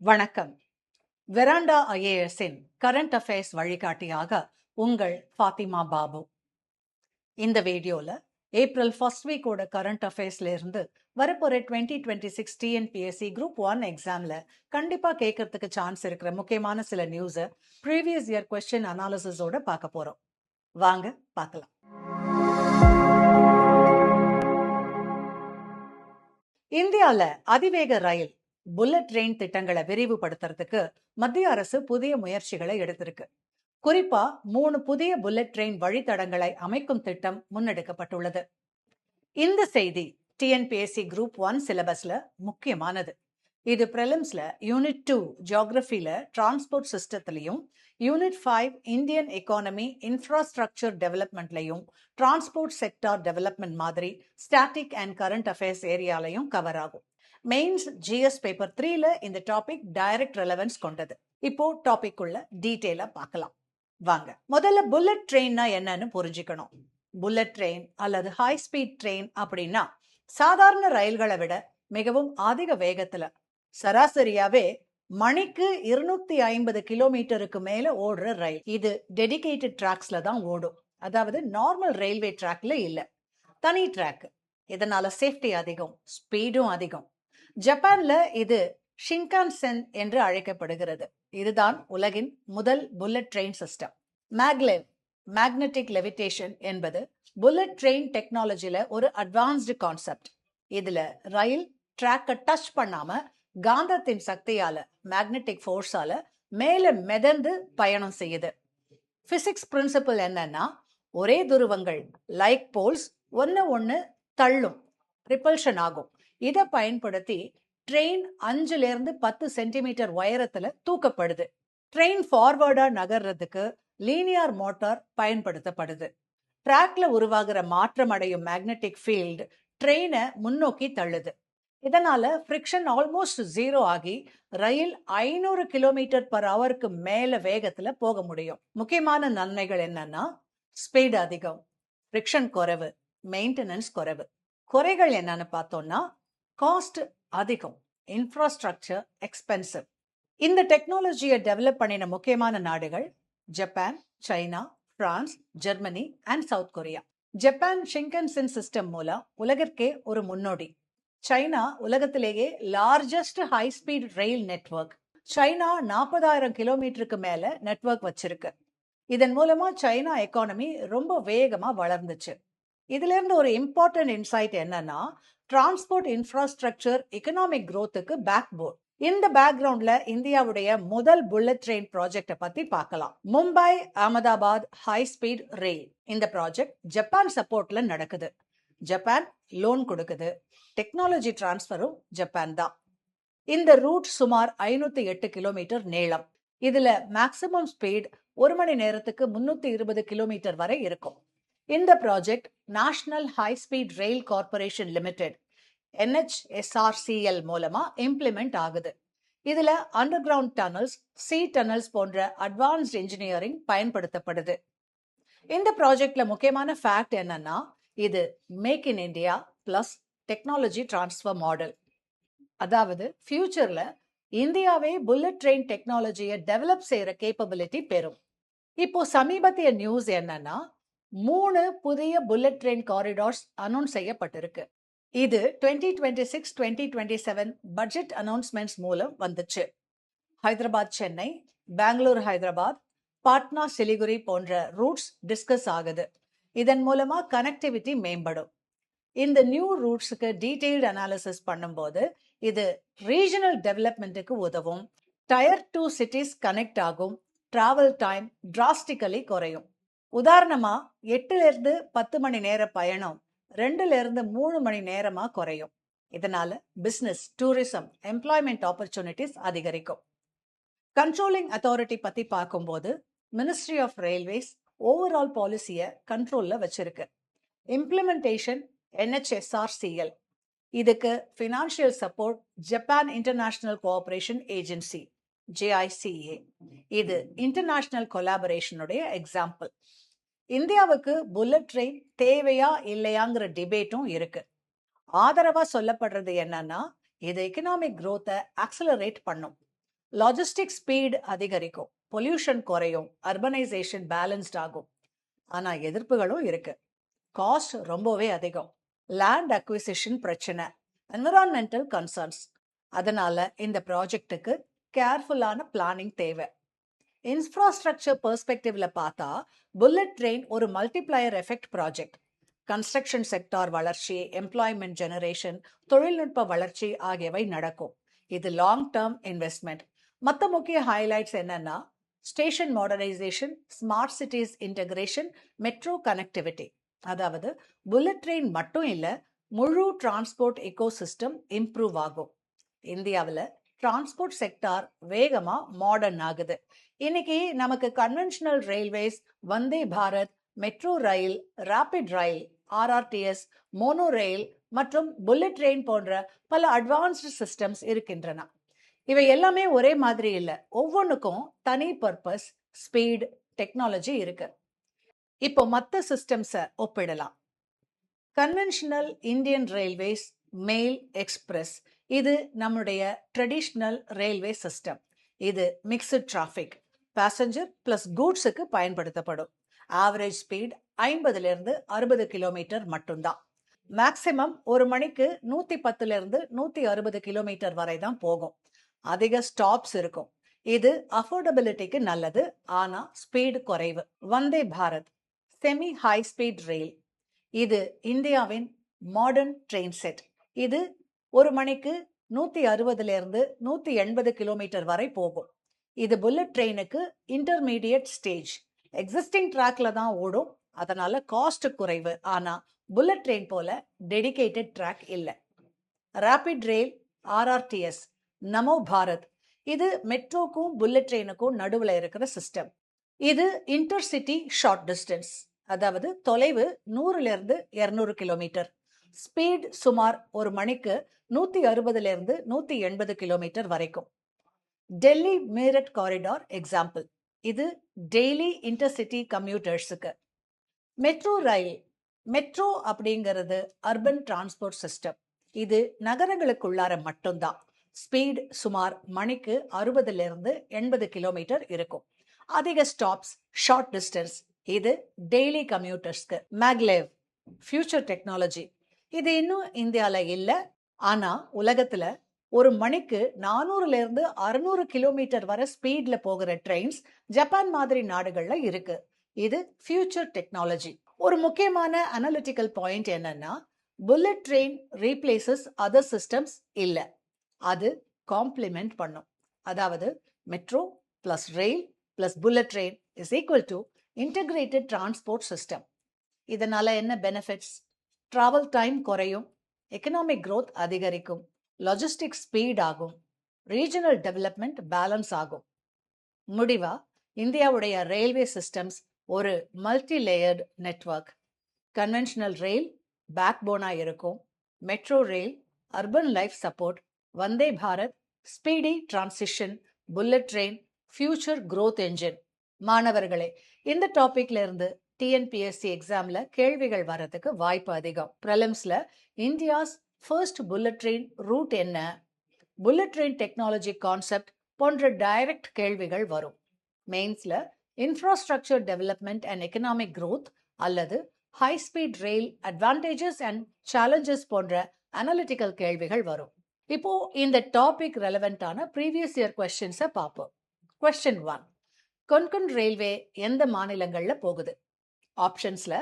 வணக்கம். Veranda ஐஏஎஸ்ஸின் current affairs வழிகாட்டியாக உங்கள் ஃபாத்திமா பாபு. இந்த வீடியோல ஏப்ரல் ஃபர்ஸ்ட் வீக்கோட கரண்ட் அஃபேர்ஸ்ல இருந்து வரப்போற 2026 டிஎன்பிஎஸ்சி குரூப் 1 எக்ஸாம்ல கண்டிப்பா கேட்கறதுக்கு சான்ஸ் இருக்கிற முக்கியமான சில நியூஸை ப்ரீவியஸ் இயர் கொஸ்டின் அனாலிசிஸோட பார்க்க போறோம். வாங்க பார்க்கலாம். இந்தியால அதிவேக ரயில் புல்லட் ட்ரெயின் திட்டங்களை விரிவுபடுத்துறதுக்கு மத்திய அரசு புதிய முயற்சிகளை எடுத்திருக்கு. குறிப்பா 3 புதிய புல்லட் ட்ரெயின் வழித்தடங்களை அமைக்கும் திட்டம் முன்னெடுக்கப்பட்டுள்ளது. இந்த செய்தி டிஎன்பிஎஸ்சி குரூப் 1 சிலபஸ்ல முக்கியமானது. இது பிரிலிம்ஸ்ல யூனிட் 2 ஜியோகிராஃபில டிரான்ஸ்போர்ட் சிஸ்டத்திலையும், யூனிட் 5 இந்தியன் எக்கானமி இன்ஃப்ராஸ்ட்ரக்சர் டெவலப்மெண்ட்லையும், டிரான்ஸ்போர்ட் செக்டார் டெவலப்மெண்ட் மாதிரி ஸ்டாட்டிக் அண்ட் கரண்ட் அஃபேர்ஸ் ஏரியாலையும் கவர் ஆகும். மெயின்ஸ் ஜிஎஸ் பேப்பர் 3ல இந்த டாபிக் டைரக்ட் ரெலவன்ஸ் கொண்டது. இப்போ டாபிக் உள்ள டீடைலா பார்க்கலாம். வாங்க. முதல்ல புல்லட் ட்ரெயின்னா என்னன்னு புரிஞ்சுக்கணும். புல்லட் ட்ரெயின் அல்லது ஹை ஸ்பீட் ட்ரெயின் அப்படின்னா சாதாரண ரயில்களை விட மிகவும் அதிக வேகத்துல, சராசரியாவே மணிக்கு 250 கிலோமீட்டருக்கு மேல ஓடுற ரயில். இது டெடிகேட்டட் டிராக்ஸ்ல தான் ஓடும். அதாவது நார்மல் ரயில்வே டிராக்ல இல்ல, தனி டிராக். இதனால சேஃப்டி அதிகம், ஸ்பீடும் அதிகம். ஜப்பான்ல இது ஷின்கான்சென் என்று அழைக்கப்படுகிறது. இதுதான் உலகின் முதல் bullet train system. Maglev magnetic levitation என்பது புல்லட் ட்ரெயின் டெக்னாலஜில ஒரு அட்வான்ஸ்டு கான்செப்ட். இதுல ரயில் ட்ராக்கை டச் பண்ணாம காந்தத்தின் சக்தியால, மேக்னெட்டிக் ஃபோர்ஸால மேல மிதந்து பயணம் செய்யுது. பிசிக்ஸ் பிரின்சிபல் என்னன்னா, ஒரே துருவங்கள் லைக் போல்ஸ் ஒன்னு தள்ளும், ரிப்பல்ஷன் ஆகும். இதை பயன்படுத்தி ட்ரெயின் 5-10 சென்டிமீட்டர் உயரத்துல தூக்கப்படுது. ட்ரெயின் ஃபார்வர்டா நகர்றதுக்கு லீனியர் மோட்டார் பயன்படுத்தப்படுது. டிராக்ல உருவாகிற மாற்றம் அடையும் மேக்னெட்டிக் ஃபீல்டு ட்ரெயினை முன்னோக்கி தள்ளுது. இதனால ஃப்ரிக்ஷன் ஆல்மோஸ்ட் 0 ஆகி ரயில் 500 கிலோமீட்டர் பர் ஹவருக்கு மேல வேகத்துல போக முடியும். முக்கியமான நன்மைகள் என்னன்னா, ஸ்பீட் அதிகம், ஃப்ரிக்ஷன் குறைவு, மெயின்டெனன்ஸ் குறைவு. குறைகள் என்னன்னு பார்த்தோம்னா, காஸ்ட் அதிகம், இன்ஃப்ராஸ்ட்ரக்சர் எக்ஸ்பென்சிவ். இந்த டெக்னாலஜியை டெவலப் பண்ணின முக்கியமான நாடுகள் Japan, China, France, Germany and south Korea. Japan Shinkansen system மூலம் உலகிற்கே ஒரு முன்னோடி. சைனா உலகத்திலேயே லார்ஜஸ்ட் ஹை ஸ்பீட் ரயில் நெட்வொர்க். சைனா 40,000 கிலோமீட்டருக்கு மேல நெட்வொர்க் வச்சிருக்கு. இதன் மூலமா சைனா எக்கானமி ரொம்ப வேகமா வளர்ந்துச்சு. இதுல இருந்து ஒரு இம்பார்ட்டன்ட் இன்சைட் என்னன்னா, டிரான்ஸ்போர்ட் இன்ஃப்ராஸ்ட்ரக்சர் எக்கனாமிக் growthக்கு பேக் போன். இந்த பேக்ரவுண்ட்ல இந்தியாவுடைய முதல் புல்லட் ட்ரெயின் ப்ராஜெக்டை பத்தி பார்க்கலாம். மும்பை அகமதாபாத் ஹை ஸ்பீட் ரயில். இந்த ப்ராஜெக்ட் ஜப்பான் சப்போர்ட்ல நடக்குது. ஜப்பான் லோன் கொடுக்குது. டெக்னாலஜி டிரான்ஸ்பரும் ஜப்பான் தான். இந்த ரூட் சுமார் 508 கிலோமீட்டர் நீளம். இதுல மேக்சிமம் ஸ்பீட் 1 மணி நேரத்துக்கு 320 கிலோமீட்டர் வரை இருக்கும். இந்த project national high speed rail corporation limited NHSRCL மூலமா இம்ப்ளிமெண்ட் ஆகுது. இதுல underground tunnels, sea tunnels போன்ற அட்வான்ஸ்ட் இன்ஜினியரிங் பயன்படுத்தப்படுது. இந்த ப்ராஜெக்ட்ல முக்கியமான ஃபேக்ட் என்னன்னா, இது make in India plus technology transfer model. அதாவது ஃபியூச்சர்ல இந்தியாவே புல்லட் ட்ரெயின் டெக்னாலஜியை டெவலப் செய்யற கேப்பபிலிட்டி பெறும். இப்போ சமீபத்திய நியூஸ் என்னன்னா, 3 புதிய புல்லட் ட்ரெயின் காரிடார்ஸ் அனௌன்ஸ் செய்யப்பட்டிருக்கு. இது 2026-2027 பட்ஜெட் அனௌன்ஸ்மெண்ட்ஸ் மூலம் வந்துச்சு. ஹைதராபாத் சென்னை, பெங்களூர் ஹைதராபாத், பாட்னா சிலிகுரி போன்ற ரூட்ஸ் டிஸ்கஸ் ஆகுது. இதன் மூலமா கனெக்டிவிட்டி மேம்படும். இந்த நியூ ரூட்ஸுக்கு டீடைல்டு அனாலிசிஸ் பண்ணும்போது இது ரீஜனல் டெவலப்மெண்ட்டுக்கு உதவும். டயர் 2 சிட்டிஸ் கனெக்ட் ஆகும். டிராவல் டைம் டிராஸ்டிக்கலி குறையும். உதாரணமா 8 to 10 மணி நேர பயணம் 2 to 3 மணி நேரமா குறையும். இதனால பிசினஸ், டூரிசம், எம்ப்ளாய்மெண்ட் ஆப்பர்ச்சுனிட்டிஸ் அதிகரிக்கும். கண்ட்ரோலிங் அத்தாரிட்டி பத்தி பார்க்கும்போது மினிஸ்ட்ரி ஆஃப் ரயில்வேஸ் ஓவரால் பாலிசியை கண்ட்ரோல்ல வச்சிருக்கு. Implementation NHSRCL. இதுக்கு financial support Japan international cooperation agency JICA. இது இன்டர்நேஷனல் கொலாபரேஷனுடைய எக்ஸாம்பிள். இந்தியாவுக்கு புல்லட் ட்ரெயின் தேவையா இல்லையாங்கிற டிபேட்டும் இருக்கு. ஆதரவா சொல்லப்படுறது என்னன்னா, இது எக்கனாமிக் growth-ஐ ஆக்சலரேட் பண்ணும். லாஜிஸ்டிக் ஸ்பீட் அதிகரிக்கும், பொல்யூஷன் குறையும், அர்பனைசேஷன் பேலன்ஸ்ட் ஆகும். ஆனா எதிர்ப்புகளும் இருக்கு. காஸ்ட் ரொம்பவே அதிகம், லேண்ட் அக்விசிஷன் பிரச்சனை, என்விரான்மெண்டல் கன்சர்ன்ஸ். அதனால இந்த ப்ராஜெக்ட்டுக்கு கேர்ஃபுல்லான பிளானிங் தேவை. இன்ஃப்ராஸ்ட்ரக்சர் பெர்ஸ்பெக்டிவ்ல பார்த்தா புல்லட் ட்ரெயின் ஒரு multiplier effect project. Construction sector வளர்ச்சி, எம்ப்ளாய்மெண்ட் ஜெனரேஷன், தொழில்நுட்ப வளர்ச்சி ஆகியவை நடக்கும். இது லாங் டேர்ம் இன்வெஸ்ட்மெண்ட். மற்ற முக்கிய ஹைலைட்ஸ் என்னன்னா station modernisation, smart cities integration, metro connectivity. அதாவது புல்லட் ட்ரெயின் மட்டும் இல்ல, முழு டிரான்ஸ்போர்ட் எக்கோசிஸ்டம் இம்ப்ரூவ் ஆகும். இந்தியாவில் டிரான்ஸ்போர்ட் செக்டார் வேகமா மாடர்ன் ஆகுது. இன்னைக்கு நமக்கு conventional railways, Vande Bharat, metro rail, rapid ரயில், ஆர்ஆர்டிஎஸ், மோனோ ரயில் மற்றும் புல்லட் ட்ரெயின் போன்ற பல அட்வான்ஸ்டு சிஸ்டம்ஸ் இருக்கின்றன. இவை எல்லாமே ஒரே மாதிரி இல்லை, ஒவ்வொன்றுக்கும் தனி பர்பஸ், ஸ்பீட், டெக்னாலஜி இருக்கு. இப்போ மற்ற சிஸ்டம்ஸை ஒப்பிடலாம். Conventional Indian railways, mail express, இது நம்முடைய ட்ரெடிஷ்னல் ரயில்வே சிஸ்டம். இது மிக்ஸ்டு டிராஃபிக், பேசஞ்சர் பிளஸ் கூட்ஸுக்கு பயன்படுத்தப்படும். ஆவரேஜ் ஸ்பீட் 50லிருந்து 60 கிலோமீட்டர் மட்டும்தான். மேக்சிமம் ஒரு மணிக்கு 110லிருந்து 160 கிலோமீட்டர் வரை தான் போகும். அதிக ஸ்டாப்ஸ் இருக்கும். இது அஃபோர்டபிலிட்டிக்கு நல்லது, ஆனா ஸ்பீடு குறைவு. Vande Bharat semi high speed ரயில், இது இந்தியாவின் மாடர்ன் ட்ரெயின் செட். இது ஒரு மணிக்கு 160லிருந்து 180 கிலோமீட்டர் வரை போகும். இது புல்லட் ட்ரெயினுக்கு இன்டர்மீடியட் ஸ்டேஜ். எக்ஸிஸ்டிங் ட்ராக்ல தான் ஓடும், அதனால காஸ்ட் குறைவு. ஆனா புல்லட் ட்ரெயின் போல டெடிகேட்டட் ட்ராக் இல்லை. ராபிட் ரயில், ஆர்ஆர்டிஎஸ், நமோ பாரத், இது மெட்ரோக்கும் புல்லட் ட்ரெயினுக்கும் நடுவில் இருக்கிற சிஸ்டம். இது இன்டர்சிட்டி ஷார்ட் டிஸ்டன்ஸ், அதாவது தொலைவு 100லிருந்து 200 கிலோமீட்டர். ஸ்பீட் சுமார் ஒரு மணிக்கு 160லிருந்து 180 கிலோமீட்டர் வரைக்கும். டெல்லி மீரட் காரிடார் எக்ஸாம்பிள், இது டெய்லி இன்டர்சிட்டி கம்யூட்டர்ஸுக்கு. மெட்ரோ ரயில், மெட்ரோ அப்படிங்கிறது அர்பன் டிரான்ஸ்போர்ட் சிஸ்டம். இது நகரங்களுக்குள்ளார மட்டும்தான். ஸ்பீட் சுமார் மணிக்கு 60லிருந்து 80 கிலோமீட்டர் இருக்கும். அதிக ஸ்டாப்ஸ், ஷார்ட் டிஸ்டன்ஸ், இது டெய்லி கம்யூட்டர்ஸ்க்கு. மேக்லேவ் ஃபியூச்சர் டெக்னாலஜி, இது இன்னும் இந்தியாவில் இல்லை, ஆனா உலகத்துல ஒரு மணிக்கு 400லிருந்து 600 கிலோமீட்டர் வரை ஸ்பீட்ல போகிற ட்ரெயின்ஸ் ஜப்பான் மாதிரி நாடுகள்ல இருக்கு. இது ஃபியூச்சர் டெக்னாலஜி. ஒரு முக்கியமான அனலிட்டிக்கல் பாயிண்ட் என்னன்னா, bullet train replaces other systems இல்ல, அது காம்ப்ளிமெண்ட் பண்ணும். அதாவது மெட்ரோ பிளஸ் ரயில் plus bullet train is equal to integrated transport system. இதனால என்ன பெனிஃபிட்ஸ்? டிராவல் டைம் குறையும், எக்கனாமிக் growth அதிகரிக்கும், லாஜிஸ்டிக் ஸ்பீட் ஆகும், ரீஜனல் டெவலப்மெண்ட் பேலன்ஸ் ஆகும். முடிவா இந்தியாவுடைய ரயில்வே சிஸ்டம்ஸ் ஒரு மல்டி லேயர்டு நெட்வொர்க். கன்வென்ஷனல் ரயில் பேக் போனா இருக்கும், மெட்ரோ ரயில் urban life support, Vande Bharat speedy transition, bullet train future growth engine. மாணவர்களே, இந்த டாபிக்ல இருந்து டிஎன்பிஎஸ்சி எக்ஸாம்ல கேள்விகள் வர்றதுக்கு வாய்ப்பு அதிகம். ப்ரிலிம்ஸ்ல India's first bullet train route என்ன, புல்லட் ட்ரெயின் டெக்னாலஜி கான்செப்ட் போன்ற டைரக்ட் கேள்விகள் வரும். மெயின்ஸ்ல infrastructure development and economic growth அல்லது ஹை ஸ்பீட் ரயில் அட்வான்டேஜஸ் அண்ட் சேலஞ்சஸ் போன்ற அனலிட்டிக்கல் கேள்விகள் வரும். இப்போ இந்த டாபிக் ரெலவெண்டான ப்ரீவியஸ் இயர் கொஸ்டின்ஸை பார்ப்போம். கொஸ்டின் 1, கொன்கன் ரயில்வே எந்த மாநிலங்கள்ல போகுது? ஆப்ஷன்ஸ்ல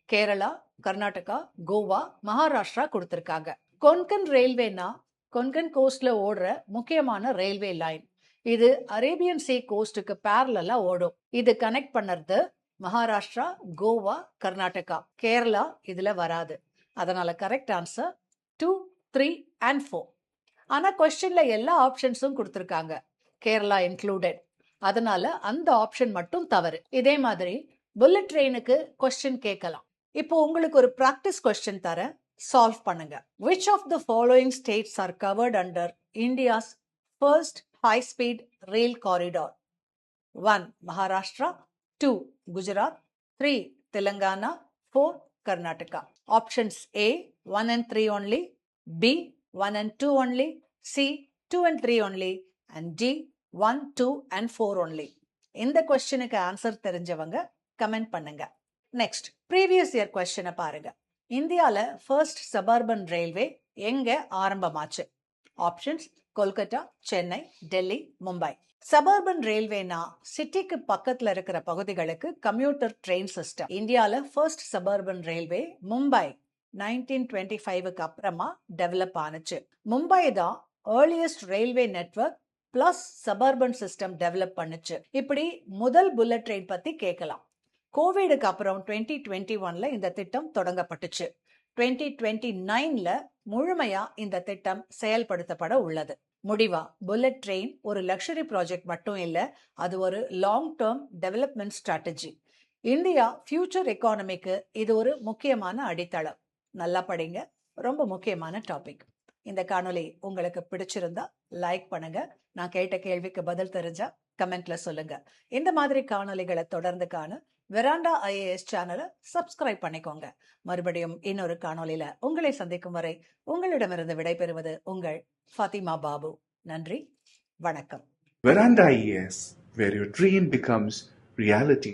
கேரளா, கர்நாடகா, கோவா, மகாராஷ்டிரா கொடுத்திருக்காங்க. கொன்கன் ரயில்வேனா கொன்கன் கோஸ்ட்ல ஓடுற முக்கியமான ரயில்வே லைன். இது அரேபியன் சீ கோஸ்டுக்கு பேரலா ஓடும். இது கனெக்ட் பண்ணறது மகாராஷ்டிரா, கோவா, கர்நாடகா. கேரளா இதுல வராது. அதனால கரெக்ட் ஆன்சர் 2, 3 and 4. ஆனா கொஸ்டின்ல எல்லா ஆப்ஷன்ஸும் கொடுத்திருக்காங்க, கேரளா இன்க்ளூடட். அதனால அந்த ஆப்ஷன் மட்டும் தவறு. இதே மாதிரி புல்லட் ட்ரெயினுக்கு கொஸ்டின் கேட்கலாம். இப்போ உங்களுக்கு ஒரு பிராக்டிஸ் கொஸ்டின் தரேன், சால்வ் பண்ணுங்க. Which of the following states are covered under India's first high speed rail corridor? 1. Maharashtra, 2. Gujarat, 3. Telangana, 4. Karnataka. Options A 1 and 3 only, B 1 and 2 only, C 2 and 3 only, and D 1, 2 and 4 only. இந்த கொஸ்டினுக்கு answer தெரிஞ்சவங்க comment பண்ணுங்க. Next previous year கொஸ்டினை பாருங்க. இந்தியால first suburban railway எங்க ஆரம்பமாச்சு? Options: Kolkata, Chennai, Delhi, Mumbai. Suburban ரயில்வேனா சிட்டிக்கு பக்கத்துல இருக்கிற பகுதிகளுக்கு கம்யூட்டர் ட்ரெயின் சிஸ்டம். இந்தியால ஃபர்ஸ்ட் சபர்பன் ரயில்வே மும்பை 1925க்கு அப்புறமா டெவலப் ஆனுச்சு. மும்பை தான் earliest railway network plus suburban system develop பண்ணுச்சு. இப்படி முதல் புல்லட் ட்ரெயின் பத்தி கேட்கலாம். கோவிடுக்கு அப்புறம் 2021ல இந்த திட்டம் தொடங்கப்பட்டுச்சு. 2029ல முழுமையா இந்த திட்டம் செயல்படுத்தப்பட உள்ளது. முடிவா, புல்லட் ட்ரெயின் ஒரு லக்ஸரி ப்ராஜெக்ட் மட்டும் இல்ல, அது ஒரு long term development strategy. India future எக்கானமிக்கு இது ஒரு முக்கியமான அடித்தளம். நல்லா படிங்க, ரொம்ப முக்கியமான டாபிக். இந்த காணொளி உங்களுக்கு பிடிச்சிருந்தா லைக் பண்ணுங்க. நான் கேட்ட கேள்விக்கு பதில் தெரிஞ்சா கமெண்ட்ல சொல்லுங்க. இந்த மாதிரி காணொளிகளை தொடர்ந்து காண வெராண்டா IAS சேனலை சப்ஸ்கிரைப் பண்ணிக்கோங்க. மறுபடியும் இன்னொரு காணொளியில உங்களை சந்திக்கும் வரை உங்களிடமிருந்து விடைபெறுவது உங்கள் ஃபாத்திமா பாபு. நன்றி, வணக்கம். Veranda IAS, where your dream becomes reality.